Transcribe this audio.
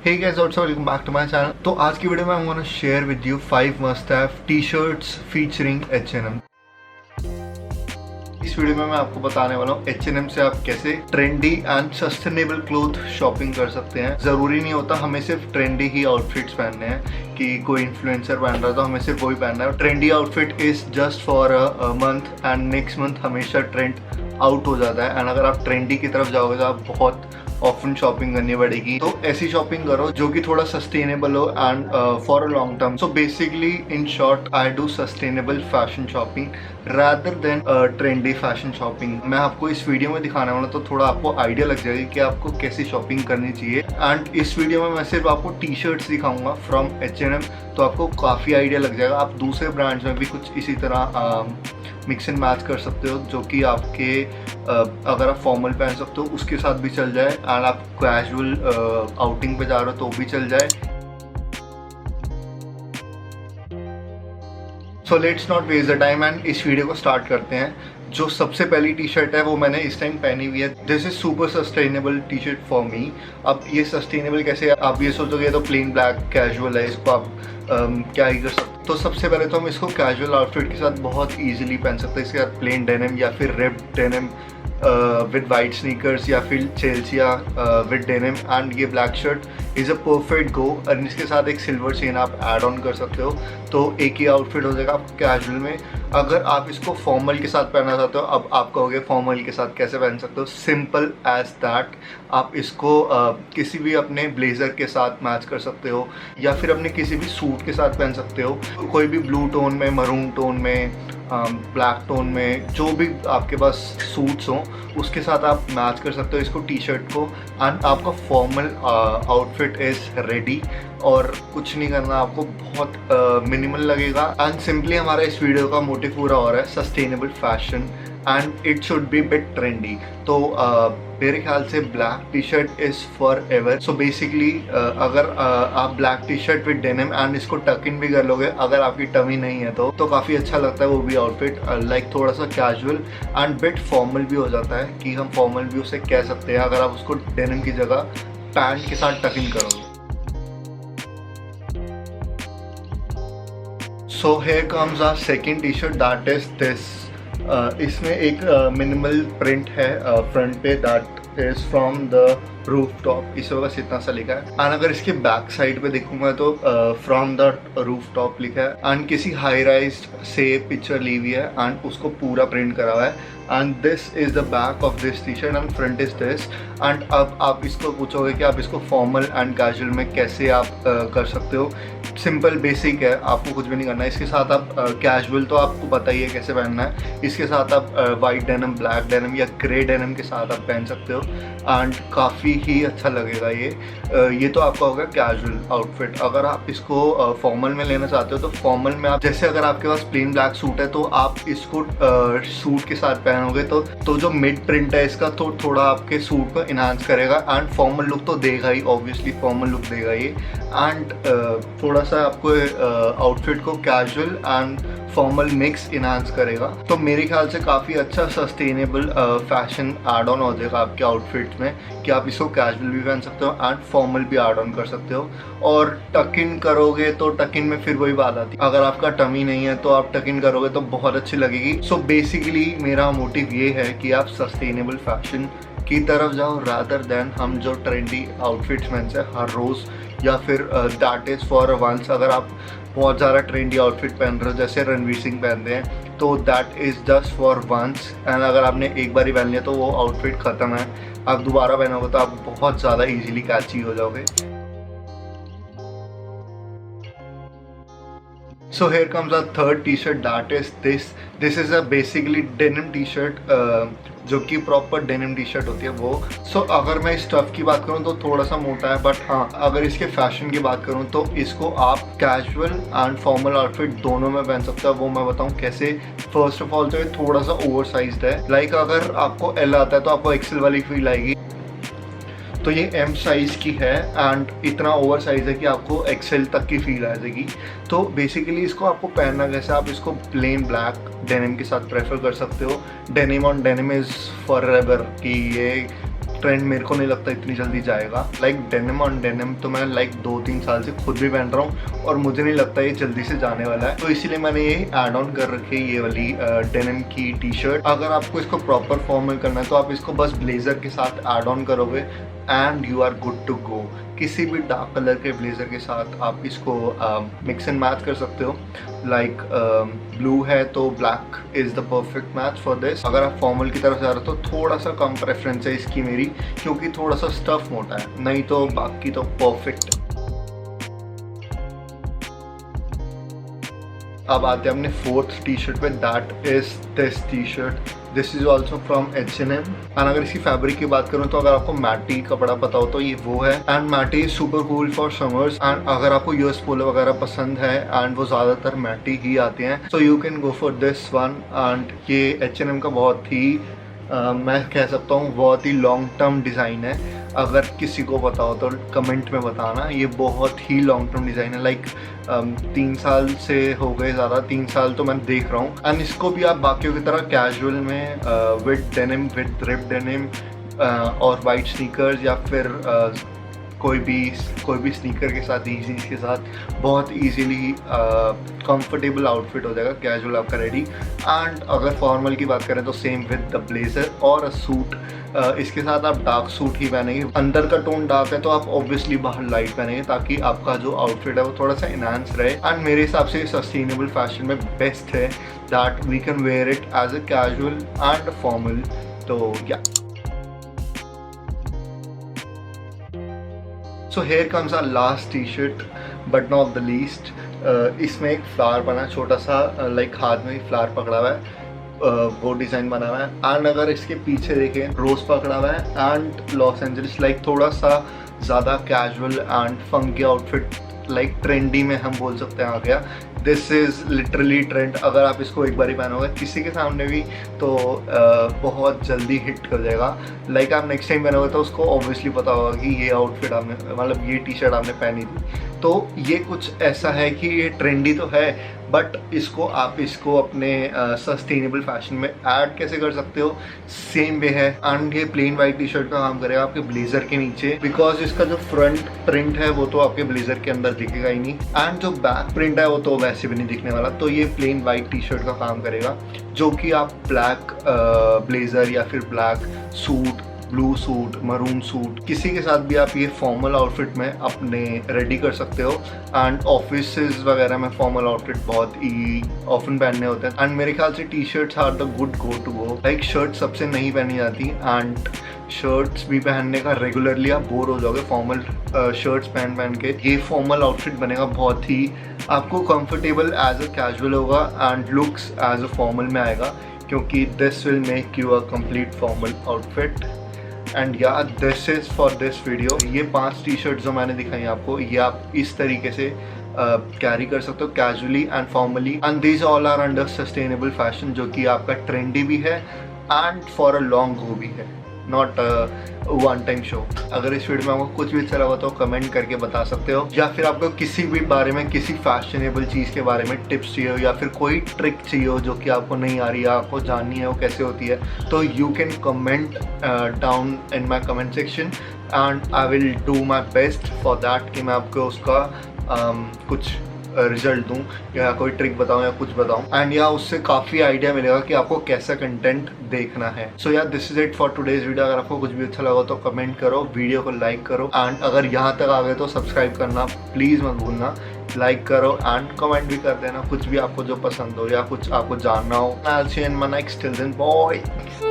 Hey guys, also welcome back to my channel. तो आज की वीडियो में I'm gonna share with you 5 must-have t-shirts featuring H&M. इस video में मैं आपको बताने वाला हूँ H&M से आप कैसे trendy and sustainable cloth shopping कर सकते हैं। जरूरी नहीं होता हमें सिर्फ ट्रेंडी ही आउटफिट्स पहनने हैं कि कोई इन्फ्लुएंसर पहन रहा है तो हमें सिर्फ वही पहनना है। Trendy outfit is just for a month and next month हमेशा ट्रेंड आउट हो जाता है। एंड अगर आप ट्रेंडी की तरफ जाओगे तो आप बहुत ऑफन शॉपिंग करनी पड़ेगी। तो ऐसी शॉपिंग करो जो कि थोड़ा सस्टेनेबल हो and for a long term. So basically in short I do sustainable fashion shopping rather than trendy fashion shopping. मैं आपको इस वीडियो में दिखाने वाला तो थोड़ा आपको आइडिया लग जाएगी कि आपको कैसी शॉपिंग करनी चाहिए। एंड इस वीडियो में मैं सिर्फ आपको टी शर्ट्स दिखाऊंगा फ्रॉम H&M, तो आपको काफ़ी आइडिया लग जाएगा। आप दूसरे ब्रांड्स में भी कुछ इसी तरह मिक्स एंड मैच कर सकते हो जो कि आपके अगर आप फॉर्मल पहन सकते हो उसके साथ भी चल जाए एंड आप कैजुअल आउटिंग पे जा रहे हो तो भी चल जाए। So let's not waste the time and इस वीडियो को स्टार्ट करते हैं। जो सबसे पहली टी शर्ट है वो मैंने इस टाइम पहनी हुई है। This is super sustainable T shirt for me. अब ये सस्टेनेबल कैसे, आप ये सोचोगे तो प्लेन ब्लैक कैजुअल है, इसको आप क्या ही कर सकते। तो सबसे पहले तो हम इसको कैजुअल आउटफिट के साथ बहुत इजीली पहन सकते हैं। इसके साथ प्लेन डेनिम या फिर ripped denim with white sneakers या फिर चेल्सिया विद डेनिम एंड ये black shirt is a perfect go. और इसके साथ एक सिल्वर चेन आप ऐड ऑन कर सकते हो तो एक ही आउटफिट हो जाएगा आपको कैजुअल में। अगर आप इसको फॉर्मल के साथ पहनना चाहते हो, अब आप कहोगे फॉर्मल के साथ कैसे पहन सकते हो, सिंपल एज दैट। आप इसको किसी भी अपने ब्लेजर के साथ मैच कर सकते हो या फिर अपने किसी भी सूट के साथ पहन सकते हो। कोई भी ब्लू टोन में, मरून टोन में, ब्लैक टोन में, जो भी आपके पास सूट्स हों उसके साथ आप मैच कर सकते हो इसको टी शर्ट को। एंड आपका फॉर्मल आउटफिट इज़ रेडी और कुछ नहीं करना, आपको बहुत मिनिमल लगेगा। एंड सिंपली हमारा इस वीडियो का मोटिव पूरा हो रहा है sustainable fashion and it should be bit trendy. तो मेरे ख्याल से black T shirt is for ever. So basically अगर आप black T shirt with denim and इसको टक इन भी कर लोगे, अगर आपकी टमी नहीं है तो काफ़ी अच्छा लगता है वो भी आउटफिट। लाइक थोड़ा सा कैजुअल एंड बिट फॉर्मल भी हो जाता है कि हम फॉर्मल भी उसे कह सकते हैं अगर आप उसको डेनिम की जगह पैंट के साथ टक इन करोगे। So here comes our second T shirt that is this. इसमें एक मिनिमल प्रिंट है फ्रंट पे that is from the rooftop. इस वक्त बस इतना सा लिखा है। एंड अगर इसके बैक साइड पे देखूंगा तो फ्रॉम द रूफ टॉप लिखा है एंड किसी हाई राइज से पिक्चर ली हुई है एंड उसको पूरा प्रिंट करा हुआ है। And this is the back of this T shirt and front is this. And अब आप इसको पूछोगे कि आप इसको फॉर्मल एंड कैजुअल में कैसे आप कर सकते हो। सिंपल बेसिक है, आपको कुछ भी नहीं करना है। इसके साथ आप कैजुअल तो आपको पता ही है कैसे पहनना है। इसके साथ आप वाइट डेनिम, ब्लैक डेनिम या ग्रे डेनिम के साथ आप पहन सकते हो एंड काफ़ी ही अच्छा लगेगा ये तो आपका होगा कैजुअल आउटफिट। अगर आप इसको फॉर्मल में लेना चाहते हो तो फॉर्मल में आप जैसे अगर आपके पास प्लेन ब्लैक सूट है तो आप इसको सूट के साथ पहनोगे तो जो मिड प्रिंट है इसका तो थोड़ा आपके सूट को इन्हांस करेगा एंड फॉर्मल लुक तो देगा ही, ऑब्वियसली फॉर्मल लुक देगा ये। एंड थोड़ा सा आपको आउटफिट को casual and formal mix enhance करेगा। तो मेरे ख्याल से काफ़ी अच्छा सस्टेनेबल फैशन ऐड ऑन हो जाएगा आपके आउटफिट में कि आप इसको कैजुअल भी पहन सकते हो एंड फॉर्मल भी ऐड ऑन कर सकते हो। और टक इन करोगे तो टक इन में फिर वही बात आती है, अगर आपका टमी नहीं है तो आप टक इन करोगे तो बहुत अच्छी लगेगी। सो बेसिकली मेरा मोटिव ये है कि आप सस्टेनेबल फैशन की तरफ जाओ रादर देन हम जो ट्रेंडी आउटफिट्स पहनते हैं हर रोज़ या फिर दैट इज़ फॉर वंस। अगर आप बहुत ज़्यादा ट्रेंडी आउटफिट पहन रहे हो जैसे रणवीर सिंह पहनते हैं तो that is just for once and अगर आपने एक बार ही पहन लिया तो वो आउटफिट ख़त्म है। आप दोबारा पहनोगे तो आप बहुत ज़्यादा इजीली कैची हो जाओगे। So here comes our third t-shirt that is this. This is a basically denim t-shirt जो कि प्रॉपर डेनिम टी शर्ट होती है वो। सो अगर मैं स्टफ़ की बात करूँ तो थोड़ा सा मोटा है, बट हाँ अगर इसके फैशन की बात करूँ तो इसको आप कैजुअल एंड फॉर्मल आउटफिट दोनों में पहन सकते हो। वो मैं बताऊँ कैसे। फर्स्ट ऑफ ऑल तो ये थोड़ा सा ओवर साइज्ड है। लाइक अगर आपको एल आता है तो आपको एक्सेल वाली फील आएगी। तो ये एम साइज़ की है एंड इतना ओवर साइज़ है कि आपको एक्सेल तक की फील आ जाएगी। तो बेसिकली इसको आपको पहनना कैसे, आप इसको प्लेन ब्लैक डेनिम के साथ प्रेफर कर सकते हो। Denim on denim is for ever कि ये ट्रेंड मेरे को नहीं लगता इतनी जल्दी जाएगा। लाइक डेनिम ऑन डेनिम तो मैं लाइक 2-3 साल से खुद भी पहन रहा हूँ और मुझे नहीं लगता ये जल्दी से जाने वाला है, तो इसीलिए मैंने ये ऐड ऑन कर रखी है, ये वाली डेनिम की टी शर्ट। अगर आपको इसको प्रॉपर फॉर्मल करना है तो आप इसको बस ब्लेजर के साथ ऐड ऑन करोगे and you are good to go. किसी भी डार्क कलर के ब्लेजर के साथ आप इसको मिक्स एंड मैच कर सकते हो। लाइक ब्लू है तो black is the perfect match for this. अगर आप फॉर्मल की तरफ जा रहे हो तो थोड़ा सा कम प्रेफरेंस है इसकी मेरी, क्योंकि थोड़ा सा स्टफ मोटा है, नहीं तो बाकी तो परफेक्ट है। अब आते हैं अपने फोर्थ टी शर्ट पे, that is this T shirt. This is also from H&M and अगर इसकी फैब्रिक की बात करूँ तो अगर आपको मैटी कपड़ा पता हो तो ये वो है, and matte is super cool for summers. And अगर आपको यूएस पोलो वगैरह पसंद है एंड वो ज़्यादातर मैटी ही आते हैं, so you can go for this one. And ये H&M का बहुत ही मैं कह सकता हूँ बहुत ही लॉन्ग टर्म डिज़ाइन है। अगर किसी को पता हो तो कमेंट में बताना, ये बहुत ही लॉन्ग टर्म डिज़ाइन है। लाइक 3 साल से हो गए, ज़्यादा 3 साल तो मैं देख रहा हूँ। एंड इसको भी आप बाकियों की तरह कैजुअल में with denim, with rip denim और वाइट स्नीकर्स या फिर कोई भी स्नीकर के साथ, ईजीज के साथ बहुत इजीली कंफर्टेबल आउटफिट हो जाएगा, कैजुअल आपका रेडी। एंड अगर फॉर्मल की बात करें तो सेम विद द ब्लेजर और अ सूट। इसके साथ आप डार्क सूट ही पहनेंगे, अंदर का टोन डार्क है तो आप ऑब्वियसली बाहर लाइट पहनेंगे ताकि आपका जो आउटफिट है वो थोड़ा सा इनहांस रहे। एंड मेरे हिसाब से सस्टेनेबल फैशन में बेस्ट है, that we can wear it as a casual and formal. तो या so here comes our last T shirt but not the least. इसमें एक फ्लावर बना है छोटा सा, लाइक हाथ में फ्लावर पकड़ा हुआ है, वो डिज़ाइन बना हुआ है। एंड अगर इसके पीछे देखें रोज़ पकड़ा हुआ है एंड लॉस एंजलिस, लाइक थोड़ा सा ज़्यादा casual and funky outfit, like trendy में हम बोल सकते हैं आ गया। This is literally trend. अगर आप इसको एक बार ही पहनोगे किसी के सामने भी तो बहुत जल्दी हिट कर जाएगा। लाइक आप नेक्स्ट टाइम पहनोगे तो उसको ऑब्वियसली पता होगा कि ये आउटफिट आपने, मतलब ये टी शर्ट आपने पहनी थी। तो ये कुछ ऐसा है कि ये ट्रेंडी तो है बट आप इसको अपने सस्टेनेबल फैशन में ऐड कैसे कर सकते हो, सेम वे है। एंड ये प्लेन वाइट टी शर्ट का काम करेगा आपके ब्लेजर के नीचे, बिकॉज इसका जो फ्रंट प्रिंट है वो तो आपके ब्लेजर के अंदर दिखेगा ही नहीं, एंड जो बैक प्रिंट है वो तो वैसे भी नहीं दिखने वाला। तो ये प्लेन वाइट टी शर्ट का काम करेगा, जो कि आप ब्लैक ब्लेजर या फिर black suit, blue suit, maroon suit, किसी के साथ भी आप ये फॉर्मल आउटफिट में अपने रेडी कर सकते हो। एंड ऑफिसेज वगैरह में फॉर्मल आउटफिट बहुत ही ऑफन पहनने होते हैं। एंड मेरे ख्याल से T shirts are the good go to go. Like shirt सबसे नहीं पहनी जाती एंड शर्ट्स भी पहनने का रेगुलरली आप बोर हो जाओगे फॉर्मल शर्ट्स पहन के। ये फॉर्मल आउटफिट बनेगा बहुत ही आपको कंफर्टेबल एज अ कैजुअल होगा and looks as a formal में आएगा, क्योंकि this will make you a complete formal outfit. And या this is for this video. ये 5 टी शर्ट जो मैंने दिखाई आपको, ये आप इस तरीके से कैरी कर सकते हो casually and formally. And these all are under sustainable fashion, जो कि आपका ट्रेंडी भी है and for a long go भी है, नॉट वन टाइम शो। अगर इस वीडियो में आपको कुछ भी अच्छा लगा तो कमेंट करके बता सकते हो, या फिर आपको किसी भी बारे में, किसी फैशनेबल चीज़ के बारे में टिप्स चाहिए हो या फिर कोई ट्रिक चाहिए हो जो कि आपको नहीं आ रही है, आपको जाननी है वो कैसे होती है, तो you can comment down in my comment section and I will do my best for that कि मैं आपको उसका कुछ रिजल्ट दूँ या कोई ट्रिक बताऊँ या कुछ बताऊँ। एंड या उससे काफ़ी आइडिया मिलेगा कि आपको कैसा कंटेंट देखना है। सो या this is it for today's video. अगर आपको कुछ भी अच्छा लगा तो कमेंट करो, वीडियो को लाइक करो, एंड अगर यहाँ तक आ गए तो सब्सक्राइब करना प्लीज़ मत भूलना। लाइक करो एंड कमेंट भी कर देना कुछ भी आपको जो पसंद हो या कुछ आपको जानना हो। I'll see you in my next. Till then, bye.